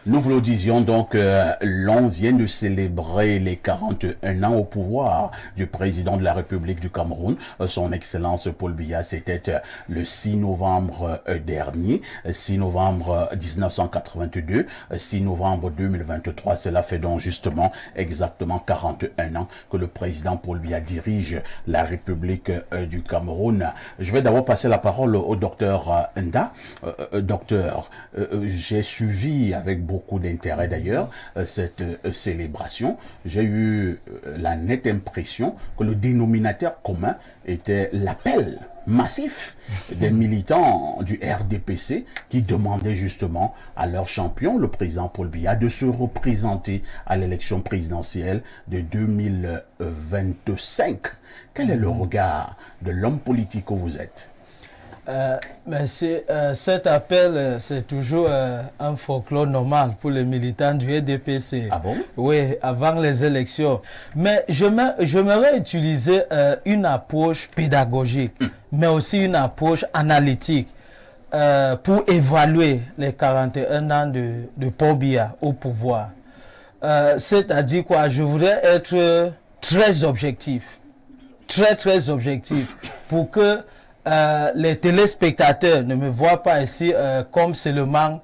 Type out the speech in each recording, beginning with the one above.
Nous vous le disions donc, l'on vient de célébrer les 41 ans au pouvoir du président de la République du Cameroun, son Excellence Paul Biya. C'était le 6 novembre dernier, 6 novembre 1982, 6 novembre 2023. Cela fait donc justement exactement 41 ans que le président Paul Biya dirige la République du Cameroun. Je vais d'abord passer la parole au docteur Nda. Docteur, j'ai suivi avec beaucoup d'intérêt d'ailleurs cette célébration. J'ai eu la nette impression que le dénominateur commun était l'appel massif des militants du RDPC qui demandaient justement à leur champion, le président Paul Biya, de se représenter à l'élection présidentielle de 2025. Quel est le regard de l'homme politique que vous êtes? Cet appel, c'est toujours un folklore normal pour les militants du RDPC. Ah bon? Oui, avant les élections. Mais j'aimerais utiliser une approche pédagogique, mais aussi une approche analytique pour évaluer les 41 ans de Paul Biya au pouvoir. C'est-à-dire quoi? Je voudrais être très objectif, très objectif, pour que les téléspectateurs ne me voient pas ici comme seulement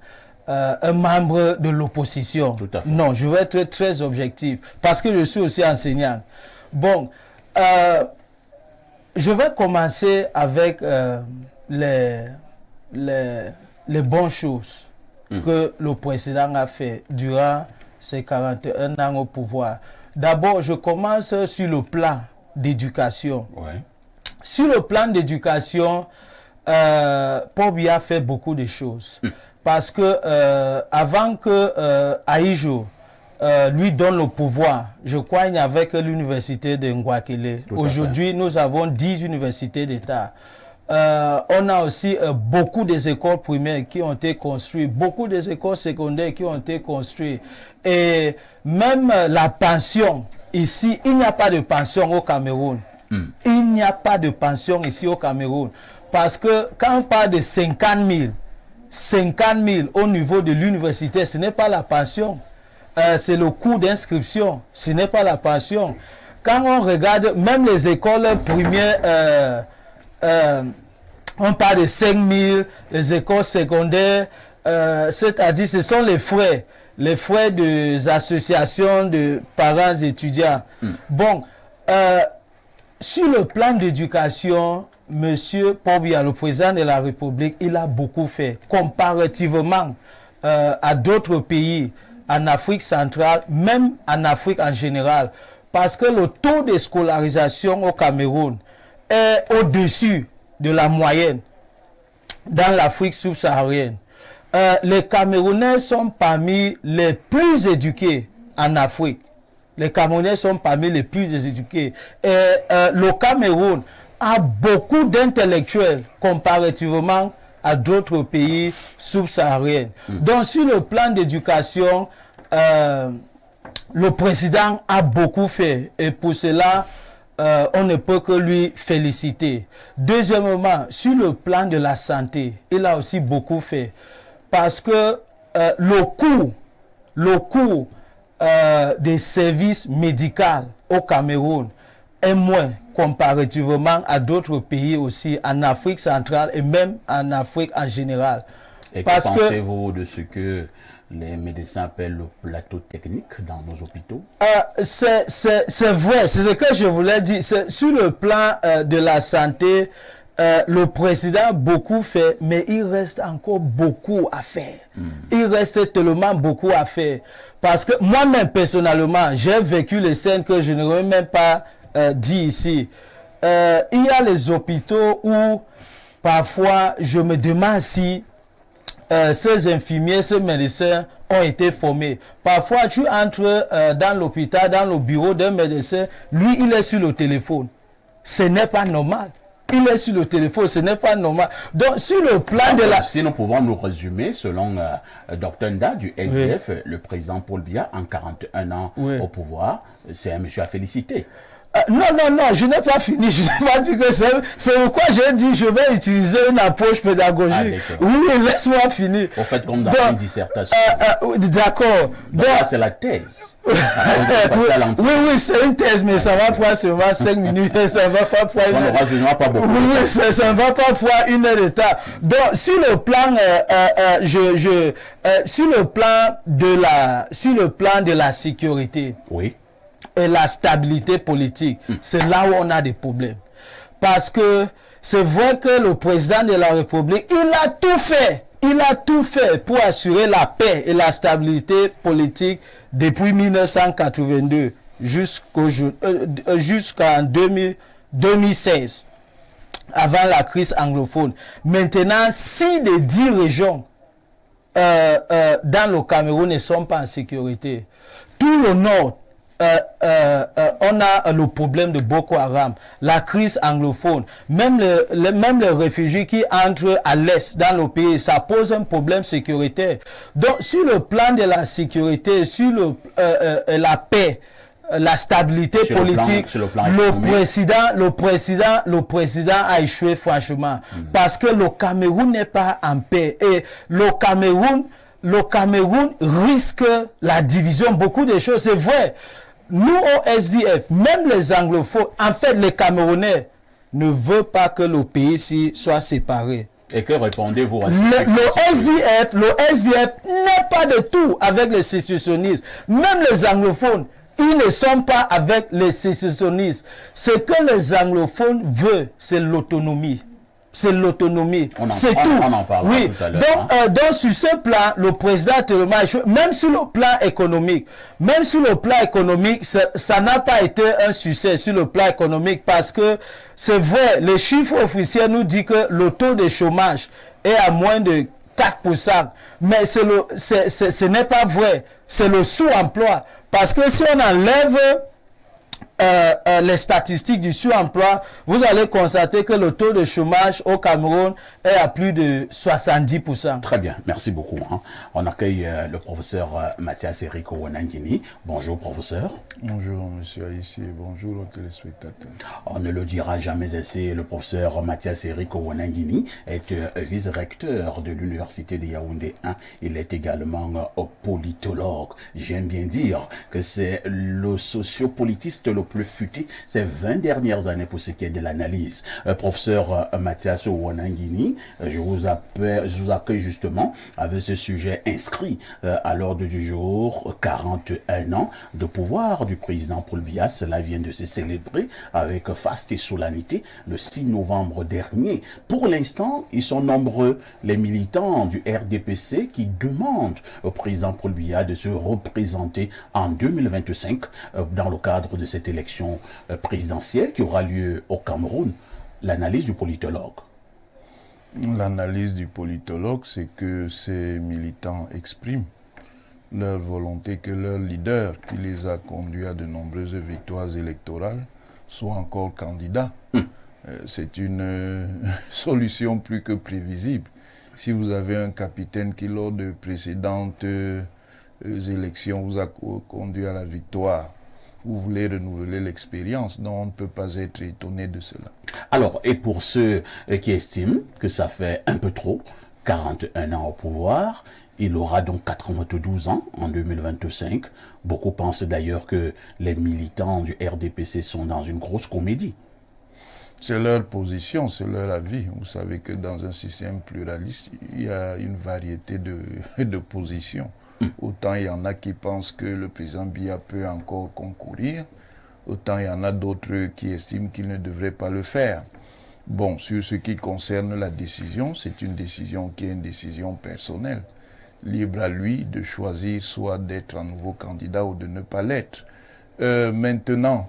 un membre de l'opposition. Non, je veux être très objectif parce que je suis aussi enseignant. Bon, je vais commencer avec les bonnes choses que le président a fait durant ses 41 ans au pouvoir. D'abord, je commence sur le plan d'éducation. Ouais. Sur le plan d'éducation, Paul Biya a fait beaucoup de choses. Parce que avant que Aïjo lui donne le pouvoir, je crois qu'il n'y avait que l'université de Ngouakele. Aujourd'hui, nous avons 10 universités d'État. On a aussi beaucoup des écoles primaires qui ont été construites, beaucoup des écoles secondaires qui ont été construites. Et même la pension, ici, il n'y a pas de pension au Cameroun. Il n'y a pas de pension ici au Cameroun. Parce que quand on parle de 50 000 au niveau de l'université, ce n'est pas la pension. C'est le coût d'inscription. Ce n'est pas la pension. Quand on regarde même les écoles primaires, on parle de 5 000, les écoles secondaires, c'est-à-dire ce sont les frais des associations de parents étudiants. Bon, sur le plan d'éducation, Monsieur Paul Biya, le président de la République, il a beaucoup fait comparativement à d'autres pays en Afrique centrale, même en Afrique en général. Parce que le taux de scolarisation au Cameroun est au-dessus de la moyenne dans l'Afrique subsaharienne. Les Camerounais sont parmi les plus éduqués en Afrique. Les Camerounais sont parmi les plus éduqués. Et le Cameroun a beaucoup d'intellectuels comparativement à d'autres pays subsahariens. Donc, sur le plan d'éducation, le président a beaucoup fait. Et pour cela, on ne peut que lui féliciter. Deuxièmement, sur le plan de la santé, il a aussi beaucoup fait. Parce que le coût des services médicaux au Cameroun est moins comparativement à d'autres pays aussi en Afrique centrale et même en Afrique en général. Et que pensez-vous de ce que les médecins appellent le plateau technique dans nos hôpitaux? C'est vrai, c'est ce que je voulais dire. Sur le plan de la santé, le président a beaucoup fait, mais il reste encore beaucoup à faire. Il reste tellement beaucoup à faire. Parce que moi-même, personnellement, j'ai vécu les scènes que je n'aurais même pas dit ici. Il y a les hôpitaux où, parfois, je me demande si ces infirmiers, ces médecins ont été formés. Parfois, tu entres dans l'hôpital, dans le bureau d'un médecin, lui, il est sur le téléphone. Ce n'est pas normal. Il est sur le téléphone, ce n'est pas normal. Donc, sur le plan de la... Si nous pouvons nous résumer, selon Dr Nda du SDF, le président Paul Biya, en 41 ans au pouvoir, c'est un monsieur à féliciter. Non, je n'ai pas fini. Je n'ai pas dit que c'est pourquoi j'ai dit je vais utiliser une approche pédagogique. Oui, laisse-moi finir. En fait, comme dans une dissertation. D'accord. Donc, c'est la thèse. Oui, c'est une thèse, mais ça va prendre seulement 5 minutes. Ça va pas prendre une heure. Oui, ça ne va pas prendre une heure de temps. Donc, sur le plan, sur le plan de la sécurité. Oui. Et la stabilité politique, c'est là où on a des problèmes. Parce que c'est vrai que le président de la République, il a tout fait pour assurer la paix et la stabilité politique depuis 1982 jusqu'en 2016, avant la crise anglophone. Maintenant, si les 10 régions dans le Cameroun ne sont pas en sécurité, tout le nord, on a le problème de Boko Haram, la crise anglophone, même les réfugiés qui entrent à l'est dans le pays, ça pose un problème sécuritaire. Donc, sur le plan de la sécurité, sur la paix, la stabilité politique, le président a échoué franchement, parce que le Cameroun n'est pas en paix et le Cameroun risque la division, beaucoup de choses, c'est vrai. Nous, au SDF, même les anglophones, en fait, les Camerounais ne veulent pas que le pays soit séparé. Et que répondez-vous à ça? Le SDF n'est pas de tout avec les sécessionnistes. Même les anglophones, ils ne sont pas avec les sécessionnistes. Ce que les anglophones veulent, c'est l'autonomie. C'est l'autonomie. C'est tout. On en parlera tout à l'heure. Donc, sur ce plan, le président a échoué. Même sur le plan économique, ça n'a pas été un succès sur le plan économique, parce que c'est vrai, les chiffres officiels nous disent que le taux de chômage est à moins de 4%. Mais ce n'est pas vrai. C'est le sous-emploi. Parce que si on enlève les statistiques du sous-emploi, vous allez constater que le taux de chômage au Cameroun est à plus de 70%. Très bien, merci beaucoup. On accueille le professeur Mathias Eric Ouanangini. Bonjour, professeur. Bonjour, monsieur Aïssi, et bonjour aux téléspectateurs. On ne le dira jamais assez, le professeur Mathias Eric Ouanangini est vice-recteur de l'Université de Yaoundé 1. Il est également politologue. J'aime bien dire que c'est le sociopolitiste le plus futé ces 20 dernières années pour ce qui est de l'analyse. Professeur Mathias Ouanangini, je vous accueille justement avec ce sujet inscrit à l'ordre du jour, 41 ans de pouvoir du président Paul Biya. Cela vient de se célébrer avec faste et solennité le 6 novembre dernier. Pour l'instant, ils sont nombreux, les militants du RDPC, qui demandent au président Paul Biya de se représenter en 2025 dans le cadre de cette élection présidentielle qui aura lieu au Cameroun. L'analyse du politologue. L'analyse du politologue, c'est que ces militants expriment leur volonté que leur leader, qui les a conduits à de nombreuses victoires électorales, soit encore candidat. C'est une solution plus que prévisible. Si vous avez un capitaine qui, lors de précédentes élections, vous a conduit à la victoire, vous voulez renouveler l'expérience, donc on ne peut pas être étonné de cela. Alors, et pour ceux qui estiment que ça fait un peu trop, 41 ans au pouvoir, il aura donc 92 ans en 2025. Beaucoup pensent d'ailleurs que les militants du RDPC sont dans une grosse comédie. C'est leur position, c'est leur avis. Vous savez que dans un système pluraliste, il y a une variété de positions. Autant il y en a qui pensent que le président Biya peut encore concourir, autant il y en a d'autres qui estiment qu'il ne devrait pas le faire. Bon, sur ce qui concerne la décision, c'est une décision qui est une décision personnelle. Libre à lui de choisir soit d'être un nouveau candidat ou de ne pas l'être. Maintenant,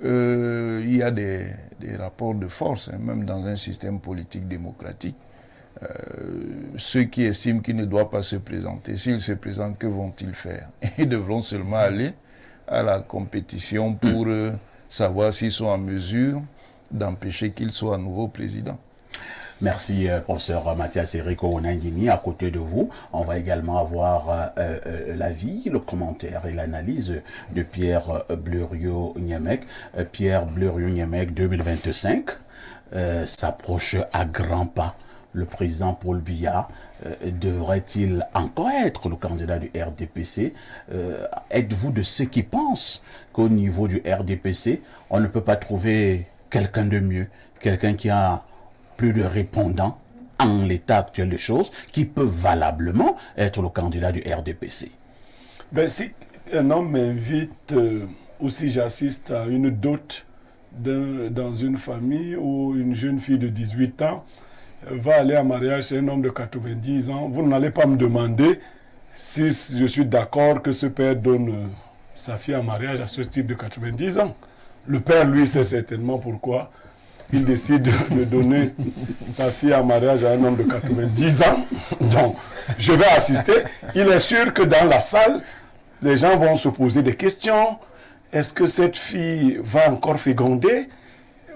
il y a des rapports de force, même dans un système politique démocratique. Ceux qui estiment qu'il ne doit pas se présenter, s'ils se présentent, que vont-ils faire? Ils devront seulement aller à la compétition pour savoir s'ils sont en mesure d'empêcher qu'il soit à nouveau président. Merci, professeur Mathias Erico Onangini. À côté de vous, on va également avoir l'avis, le commentaire et l'analyse de Pierre Bleriot-Niamec. Pierre Bleriot-Niamec 2025 s'approche à grands pas. Le président Paul Biya devrait-il encore être le candidat du RDPC? Êtes-vous de ceux qui pensent qu'au niveau du RDPC, on ne peut pas trouver quelqu'un de mieux, quelqu'un qui a plus de répondants en l'état actuel des choses, qui peut valablement être le candidat du RDPC? Ben, si un homme m'invite ou si j'assiste à une dot dans une famille où une jeune fille de 18 ans va aller en mariage chez un homme de 90 ans, vous n'allez pas me demander si je suis d'accord que ce père donne sa fille en mariage à ce type de 90 ans. Le père, lui, sait certainement pourquoi il décide de donner sa fille en mariage à un homme de 90 ans. Donc, je vais assister. Il est sûr que dans la salle, les gens vont se poser des questions. Est-ce que cette fille va encore féconder?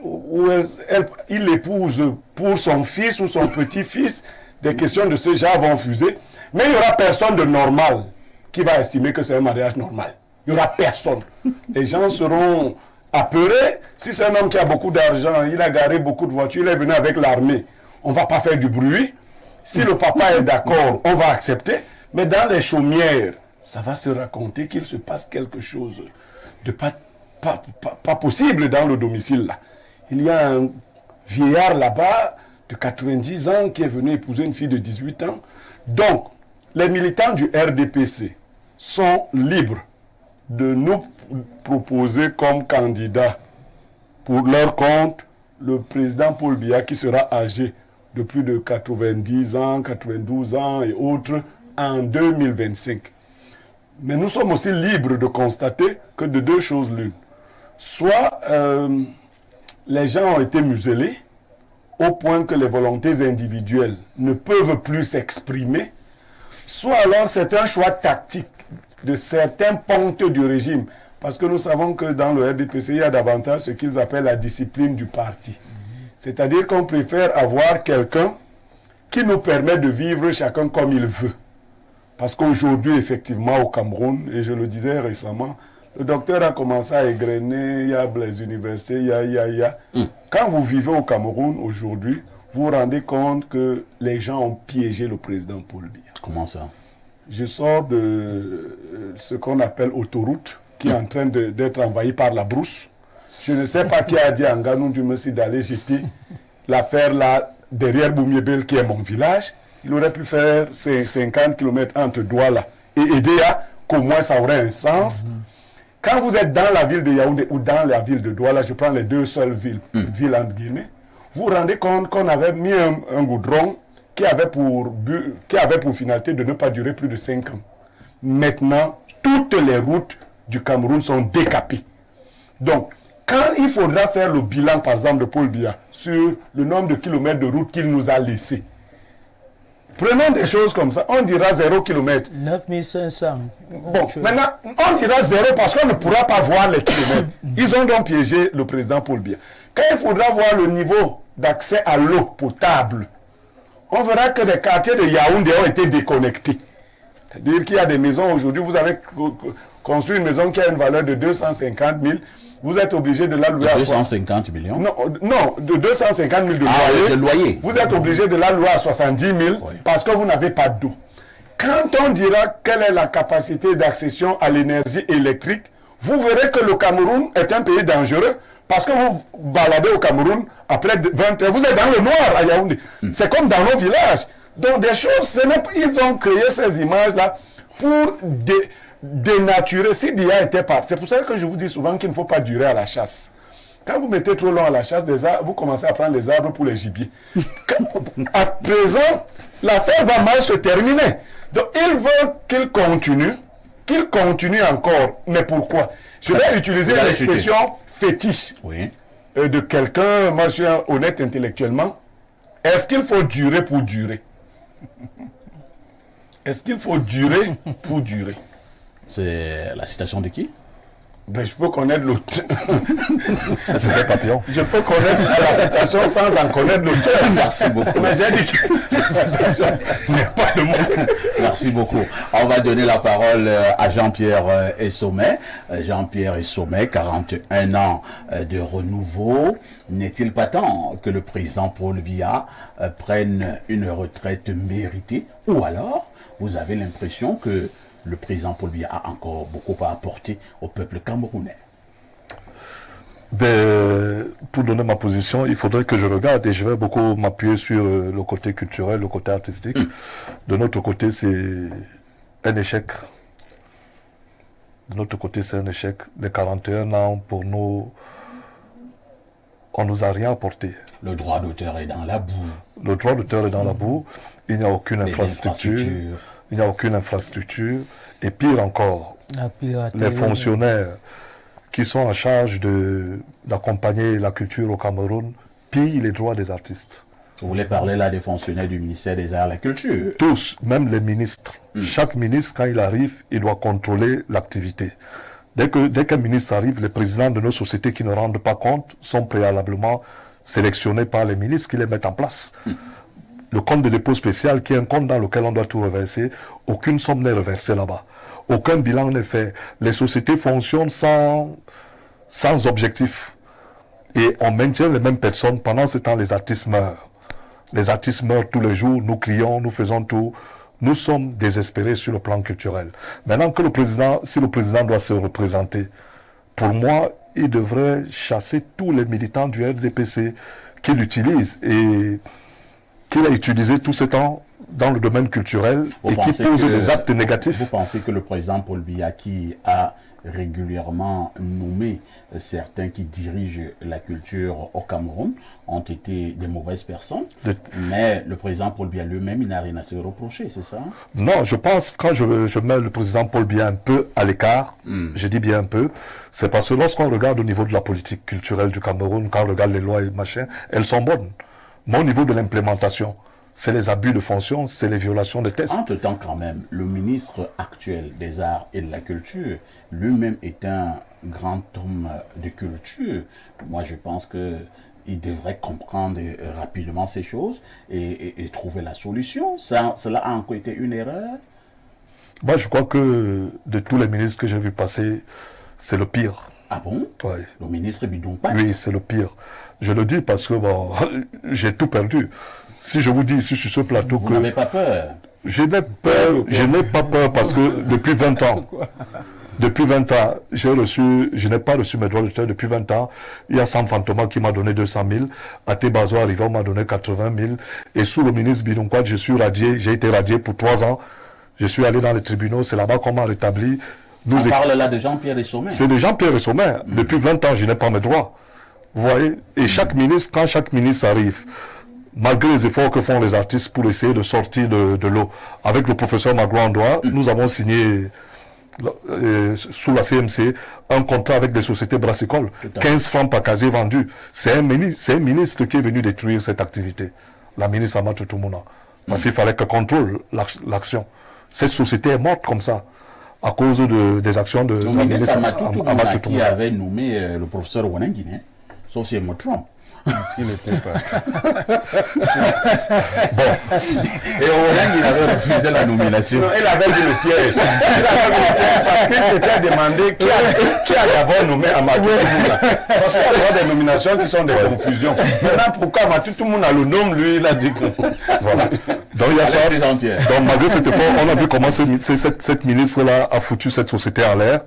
Ou il l'épouse pour son fils ou son petit-fils? Des questions de ce genre vont fuser. Mais il n'y aura personne de normal qui va estimer que c'est un mariage normal. Il n'y aura personne. Les gens seront apeurés. Si c'est un homme qui a beaucoup d'argent, il a garé beaucoup de voitures, il est venu avec l'armée, on ne va pas faire du bruit. Si le papa est d'accord, on va accepter. Mais dans les chaumières, ça va se raconter qu'il se passe quelque chose de pas possible dans le domicile là. Il y a un vieillard là-bas de 90 ans qui est venu épouser une fille de 18 ans. Donc, les militants du RDPC sont libres de nous proposer comme candidat pour leur compte le président Paul Biya qui sera âgé de plus de 90 ans, 92 ans et autres en 2025. Mais nous sommes aussi libres de constater que de deux choses l'une. Soit les gens ont été muselés au point que les volontés individuelles ne peuvent plus s'exprimer, soit alors c'est un choix tactique de certains pontes du régime. Parce que nous savons que dans le RDPC, il y a davantage ce qu'ils appellent la discipline du parti. C'est-à-dire qu'on préfère avoir quelqu'un qui nous permet de vivre chacun comme il veut. Parce qu'aujourd'hui, effectivement, au Cameroun, et je le disais récemment, le docteur a commencé à égrener, il y a les universités, il y a. Quand vous vivez au Cameroun aujourd'hui, vous vous rendez compte que les gens ont piégé le président Paul Biya. Comment ça? Je sors de ce qu'on appelle autoroute, qui est en train d'être envahi par la brousse. Je ne sais pas qui a dit à Nganou du Messi d'aller jeter l'affaire là derrière Boumiébel, qui est mon village. Il aurait pu faire 50 km entre Douala et Edea, qu'au moins ça aurait un sens. Quand vous êtes dans la ville de Yaoundé ou dans la ville de Douala, je prends les deux seules villes, villes entre guillemets, vous vous rendez compte qu'on avait mis un goudron qui avait pour finalité de ne pas durer plus de 5 ans. Maintenant, toutes les routes du Cameroun sont décapées. Donc, quand il faudra faire le bilan, par exemple, de Paul Biya sur le nombre de kilomètres de route qu'il nous a laissé, prenons des choses comme ça, on dira 0 km. 9500. Bon, maintenant, on dira 0 parce qu'on ne pourra pas voir les kilomètres. Ils ont donc piégé le président Paul Biya. Quand il faudra voir le niveau d'accès à l'eau potable, on verra que les quartiers de Yaoundé ont été déconnectés. C'est-à-dire qu'il y a des maisons aujourd'hui, vous avez construit une maison qui a une valeur de 250 000, vous êtes obligé de la louer à 250 millions? Non, de 250 000 de loyer. Vous êtes obligé de la louer à 70 000 parce que vous n'avez pas d'eau. Quand on dira quelle est la capacité d'accession à l'énergie électrique, vous verrez que le Cameroun est un pays dangereux parce que vous baladez au Cameroun après 20 heures, vous êtes dans le noir à Yaoundé. C'est comme dans nos villages. Donc des choses, ils ont créé ces images-là pour dénaturer. Si Biya était parti, c'est pour ça que je vous dis souvent qu'il ne faut pas durer à la chasse. Quand vous mettez trop long à la chasse des arbres, vous commencez à prendre les arbres pour les gibiers. À présent, l'affaire va mal se terminer. Donc ils veulent qu'il continue encore. Mais pourquoi? Je vais utiliser l'expression fétiche de quelqu'un, moi je suis honnête intellectuellement. Est-ce qu'il faut durer pour durer? Est-ce qu'il faut durer pour durer? C'est la citation de qui? Ben, je peux connaître l'auteur. Ça fait papillon. Je peux connaître la citation sans en connaître l'auteur. Merci beaucoup. Mais j'ai dit que la citation n'est pas le mot. Merci beaucoup. On va donner la parole à Jean-Pierre Essomé. Jean-Pierre Essomé, 41 ans de renouveau. N'est-il pas temps que le président Paul Biya prenne une retraite méritée? Ou alors, vous avez l'impression que le président Paul Biya a encore beaucoup à apporter au peuple camerounais? Ben, pour donner ma position, il faudrait que je regarde et je vais beaucoup m'appuyer sur le côté culturel, le côté artistique. De notre côté, c'est un échec. De notre côté, c'est un échec. Les 41 ans, pour nous, on nous a rien apporté. Le droit d'auteur est dans la boue. Le droit d'auteur est dans la boue. Il n'y a aucune Les infrastructure. infrastructures. Il n'y a aucune infrastructure. Et pire encore, La piraterie. les fonctionnaires qui sont en charge d'accompagner la culture au Cameroun pillent les droits des artistes. Vous voulez parler là des fonctionnaires du ministère des Arts et de la Culture? Tous, même les ministres. Chaque ministre, quand il arrive, il doit contrôler l'activité. Dès qu'un ministre arrive, les présidents de nos sociétés qui ne rendent pas compte sont préalablement sélectionnés par les ministres qui les mettent en place. Le compte de dépôt spécial, qui est un compte dans lequel on doit tout reverser, aucune somme n'est reversée là-bas. Aucun bilan n'est fait. Les sociétés fonctionnent sans objectif. Et on maintient les mêmes personnes. Pendant ce temps, les artistes meurent. Les artistes meurent tous les jours. Nous crions, nous faisons tout. Nous sommes désespérés sur le plan culturel. Maintenant que si le président doit se représenter, pour moi, il devrait chasser tous les militants du RDPC qu'il utilise et qu'il a utilisé tout ce temps dans le domaine culturel et qui pose des actes négatifs. Vous pensez que le président Paul Biya, qui a régulièrement nommé certains qui dirigent la culture au Cameroun, ont été des mauvaises personnes, mais le président Paul Biya lui-même, il n'a rien à se reprocher, c'est ça? Non, je pense, quand je mets le président Paul Biya un peu à l'écart, je dis bien un peu, c'est parce que lorsqu'on regarde au niveau de la politique culturelle du Cameroun, quand on regarde les lois et machin, elles sont bonnes. Mais au niveau de l'implémentation, c'est les abus de fonction, c'est les violations de tests. Entre-temps, quand même, le ministre actuel des Arts et de la Culture, lui-même est un grand homme de culture. Moi, je pense qu'il devrait comprendre rapidement ces choses et trouver la solution. Cela a encore été une erreur? Moi, je crois que de tous les ministres que j'ai vu passer, c'est le pire. Ah bon? Ouais. Le ministre Bidonpa? Oui, c'est le pire. Je le dis parce que bon, j'ai tout perdu. Si je vous dis ici sur ce plateau Vous n'avez pas peur? Je n'ai pas peur parce que depuis 20 ans, je n'ai pas reçu mes droits d'auteur depuis 20 ans. Il y a Sam Fantoma qui m'a donné 200 000. Até Bazo Arriva m'a donné 80 000. Et sous le ministre Bidonkwad, j'ai été radié pour 3 ans. Je suis allé dans les tribunaux, c'est là-bas qu'on m'a rétabli. On parle là de Jean-Pierre Essomé. C'est de Jean-Pierre Essomé. Depuis 20 ans, je n'ai pas mes droits. Vous voyez? Et chaque ministre, quand chaque ministre arrive, malgré les efforts que font les artistes pour essayer de sortir de l'eau, avec le professeur Magloandois, nous avons signé sous la CMC un contrat avec des sociétés brassicoles. 15 francs par casier vendu. C'est un ministre qui est venu détruire cette activité. La ministre Amatou Toumouna. Parce qu'il fallait qu'elle contrôle l'action. Cette société est morte comme ça, à cause des actions de la ministre Amatou Toumouna qui avait nommé le professeur Wanangine, sauf si je me trompe. Parce qu'il n'était pas. Bon. Et Wanangine il avait refusé la nomination. Non, il avait dit le piège. Parce qu'il s'était demandé qui a d'abord nommé Amatou Toumouna. Parce qu'il y a d'abord des nominations qui sont des confusions. Maintenant, pourquoi Amatou Toumouna le nomme, lui, il a dit que. Voilà. Donc il y a ça. Donc malgré cet effort, on a vu comment cette ministre-là a foutu cette société en l'air.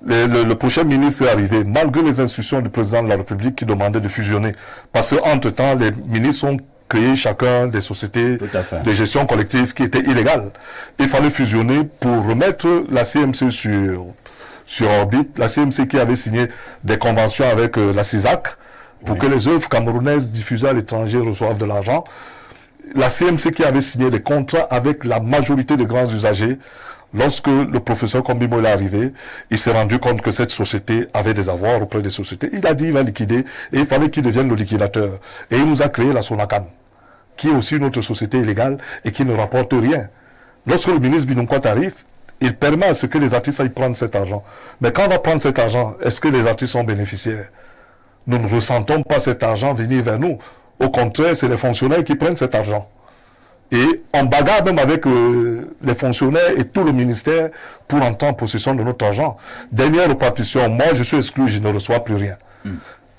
Le prochain ministre est arrivé, malgré les instructions du président de la République qui demandait de fusionner. Parce qu'entre-temps, les ministres ont créé chacun des sociétés de gestion collective qui étaient illégales. Il fallait fusionner pour remettre la CMC sur orbite. La CMC qui avait signé des conventions avec la CISAC pour que les œuvres camerounaises diffusées à l'étranger reçoivent de l'argent. La CMC qui avait signé des contrats avec la majorité des grands usagers. Lorsque le professeur Kombimo est arrivé, il s'est rendu compte que cette société avait des avoirs auprès des sociétés. Il a dit qu'il va liquider et il fallait qu'il devienne le liquidateur. Et il nous a créé la Sonacan, qui est aussi une autre société illégale et qui ne rapporte rien. Lorsque le ministre Bidonkwad arrive, Il permet à ce que les artistes aillent prendre cet argent. Mais quand on va prendre cet argent, est-ce que les artistes sont bénéficiaires? Nous ne ressentons pas cet argent venir vers nous. Au contraire, c'est les fonctionnaires qui prennent cet argent. Et on bagarre même avec les fonctionnaires et tout le ministère pour entrer en possession de notre argent. Dernière répartition, moi je suis exclu, je ne reçois plus rien.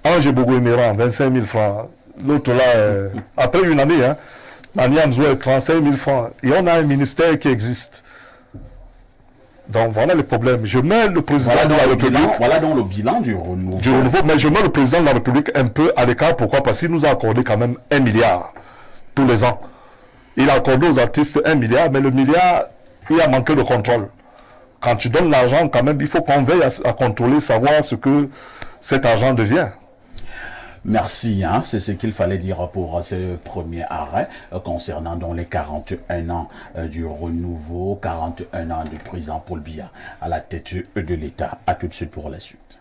Ange Bogo-Emeran, 25 000 francs. L'autre là, après une année, Naniam Zoué, 35 000 francs. Et on a un ministère qui existe. Donc voilà le problème. Je mets le président de la République. Voilà donc le bilan du renouveau. Mais je mets le président de la République un peu à l'écart. Pourquoi? Parce qu'il nous a accordé quand même 1 milliard tous les ans. Il a accordé aux artistes 1 milliard, mais le milliard, il a manqué de contrôle. Quand tu donnes l'argent, quand même, il faut qu'on veille à contrôler, savoir ce que cet argent devient. Merci, c'est ce qu'il fallait dire pour ce premier arrêt concernant donc les 41 ans du renouveau, 41 ans du président Paul Biya à la tête de l'État. À tout de suite pour la suite.